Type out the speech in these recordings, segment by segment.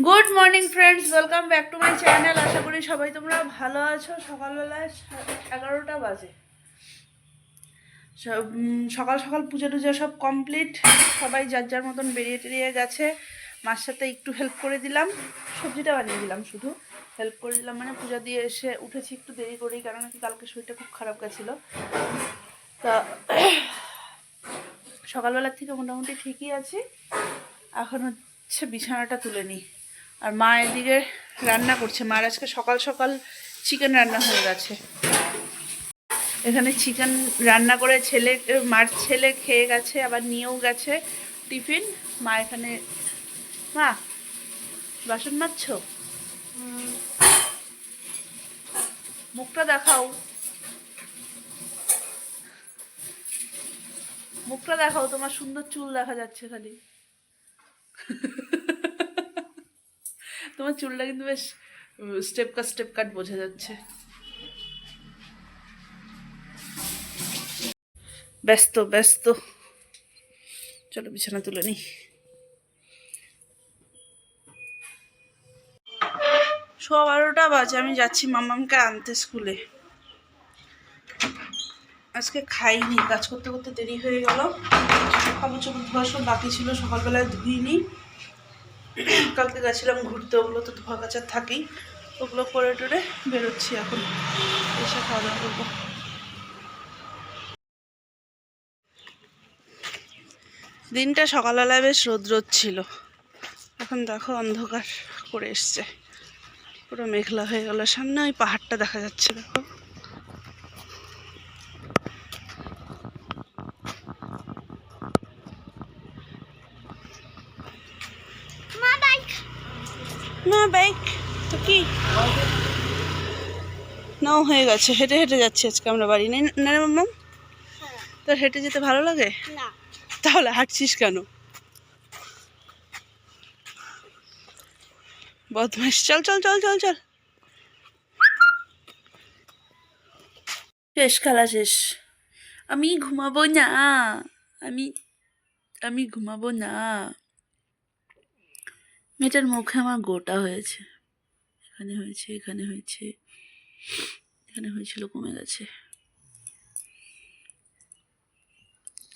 Good morning friends, welcome back to my channel. আশা করি সবাই তোমরা ভালো আছো। সকালবেলায় 11টা বাজে। সব সকাল সকাল পুজো টুজো সব কমপ্লিট। সবাই যার যার মতন বেরিয়ে টেরিয়ে গেছে। মার সাথে একটু হেল্প করে দিলাম, সবজিটা বানিয়ে দিলাম, শুধু হেল্প করে দিলাম। মানে পূজা দিয়ে এসে উঠেছি একটু দেরি করেই, কারণ কি কালকে শরীরটা খুব খারাপ গেছিলো। তা সকালবেলার থেকে মোটামুটি ঠিকই আছি। এখন হচ্ছে বিছানাটা তুলে নিই। আর মা এদিকে রান্না করছে। মার আজকে সকাল সকাল চিকেন রান্না হয়ে গেছে। এখানে চিকেন রান্না করে মার ছেলে খেয়ে গেছে, আবার নিয়েও গেছে টিফিন। মা এখানে, মা বাসন মাজছো? মুখটা দেখাও, মুখটা দেখাও, তোমার সুন্দর চুল দেখা যাচ্ছে খালি। তোমার চুলটা কিন্তু বেশ স্টেপ কাট বোঝা যাচ্ছে। ব্যস্ত ব্যস্ত, চলো বিছানা তুলে নিই। 12:15 বাজে, আমি যাচ্ছি মামামকে আনতে স্কুলে। আজকে খাইনি, কাজ করতে করতে দেরি হয়ে গেল। কাপড় চোপড় ধোয়া সব বাকি ছিল, সকালবেলায় ধুইনি। কালকে গেছিলাম ঘুরতে, ওগুলো তো ধোয়া কাচার থাকেই। ওগুলো করে টোরে বেরোচ্ছি এখন, এসে খাওয়া দাওয়া করবো। দিনটা সকালবেলায় বেশ রোদ ছিল, এখন দেখো অন্ধকার করে এসছে, পুরো মেঘলা হয়ে গেল। সামনে ওই পাহাড়টা দেখা যাচ্ছে, দেখো। না বাইক তো কি নাও হয়ে গেছে। হেঁটে হেঁটে যাচ্ছি আজকে আমরা বাড়ি। নেই না রে মাম্মাম? তোর হেঁটে যেতে ভালো লাগে না? তাহলে হাঁটছিস কেন? বদমাইশ, চল চল চল চল চল। শেষ, খেলা শেষ। আমি ঘুমাবো না, আমি আমি ঘুমাবো না। মেয়েটার মুখে আমার গোটা হয়েছে, এখানে হয়েছে, এখানে হয়েছে, এখানে হয়েছিল, কমে গেছে।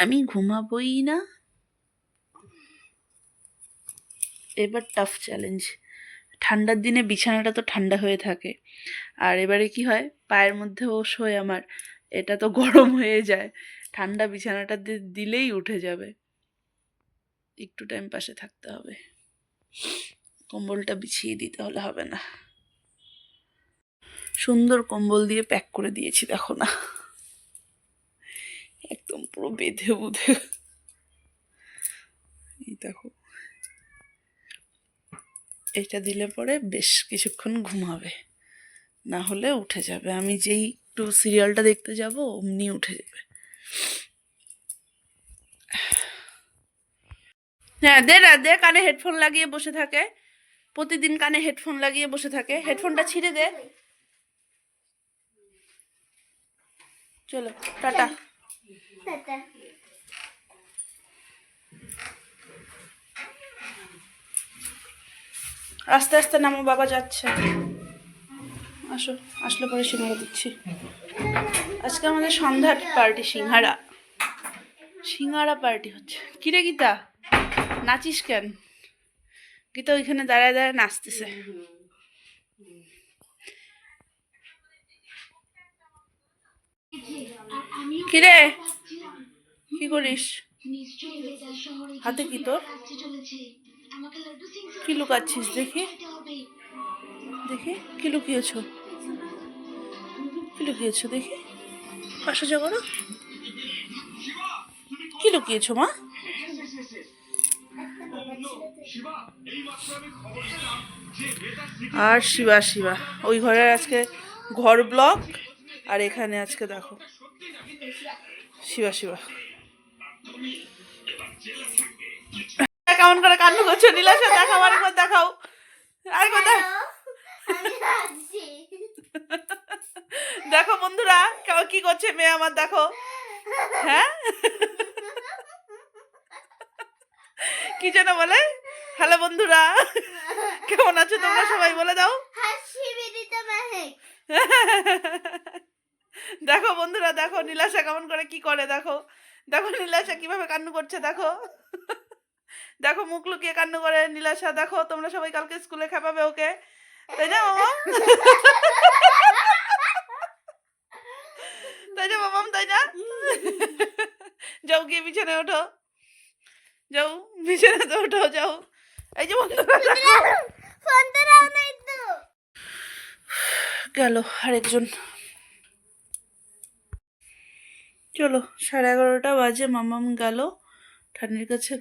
আমি ঘুমাবোই না। এবার টাফ চ্যালেঞ্জ। ঠান্ডার দিনে বিছানাটা তো ঠান্ডা হয়ে থাকে, আর এবারে কি হয়, পায়ের মধ্যে ও শোয় আমার, এটা তো গরম হয়ে যায়। ঠান্ডা বিছানাটা দিলেই উঠে যাবে। একটু টাইম পাশে থাকতে হবে, কম্বলটা বিছিয়ে দিতে হলে হবে না। সুন্দর কম্বল দিয়ে প্যাক করে দিয়েছি, দেখো না, একদম পুরো বেঁধে বুধে। এই দেখো, এটা দিলে পরে বেশ কিছুক্ষণ ঘুমাবে, না হলে উঠে যাবে। আমি যেই একটু সিরিয়ালটা দেখতে যাব অমনি উঠে যাবে। হ্যাঁ, দে না, দে, কানে হেডফোন লাগিয়ে বসে থাকে, প্রতিদিন কানে হেডফোন লাগিয়ে বসে থাকে। হেডফোনটা ছিঁড়ে দে। চলো টাটা। আস্তে আস্তে নামো, বাবা যাচ্ছে। আসো, আসলে পরে সিঙ্গারা দিচ্ছি। আজকে আমাদের সন্ধ্যার পার্টি, সিঙ্গারা সিঙ্গারা পার্টি হচ্ছে। কিরে গীতা, নাচিস কেন? গীতা ওইখানে দাঁড়ায় দাঁড়ায় নাচতেছে। কিরে, কি করিস? হাতে কি তোর? কি লুকাচ্ছিস? দেখি দেখি, কি লুকিয়েছো? কি লুকিয়েছো দেখি, পাশে যা করো। কি লুকিয়েছো মা? আর শিবা শিবা ওই ঘরের আজকে ঘর ব্লক, আর এখানে আজকে দেখো শিবা শিবা কেমন করে কান্ড করছো। নীলাশা দেখাও, আরেকবার দেখাও, আরেকবার দেখো বন্ধুরা, কি করছে মেয়ে আমার, দেখো। হ্যাঁ, কি যেন বলে, হ্যালো বন্ধুরা, কেমন আছো তোমরা সবাই বলে দাও। দেখো বন্ধুরা, দেখো নীলাশা কেমন করে কি করে, দেখো দেখো নীলাশা কিভাবে কান্না করছে, দেখো দেখো মুখ লুকিয়ে কান্না করে নীলাশা। দেখো তোমরা সবাই কালকে স্কুলে খেপাবে ওকে, তাই না মামা? তাই না মামাম, তাই না? যাও গিয়ে বিছানায় ওঠো, যাও বিছানাতে ওঠো, যাও। এই যে বন্ধুরা দেখো গেল আরেকজন। চলো 11:30 বাজে, মামাম গেল ঠান্নির কাছে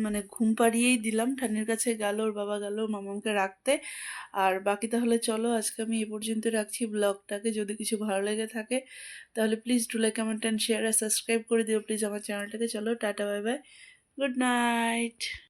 মানে ঘুম পাড়িয়েই দিলাম। ঠান্নির কাছে গেল, ওর বাবা গেল মামামকে রাখতে। আর বাকি তাহলে চলো আজকে আমি এ পর্যন্ত রাখছি ব্লগটাকে। যদি কিছু ভালো লেগে থাকে তাহলে please do like, comment and share আর সাবস্ক্রাইব করে দিও প্লিজ আমার চ্যানেলটাকে। চলো tata, bye bye, good night.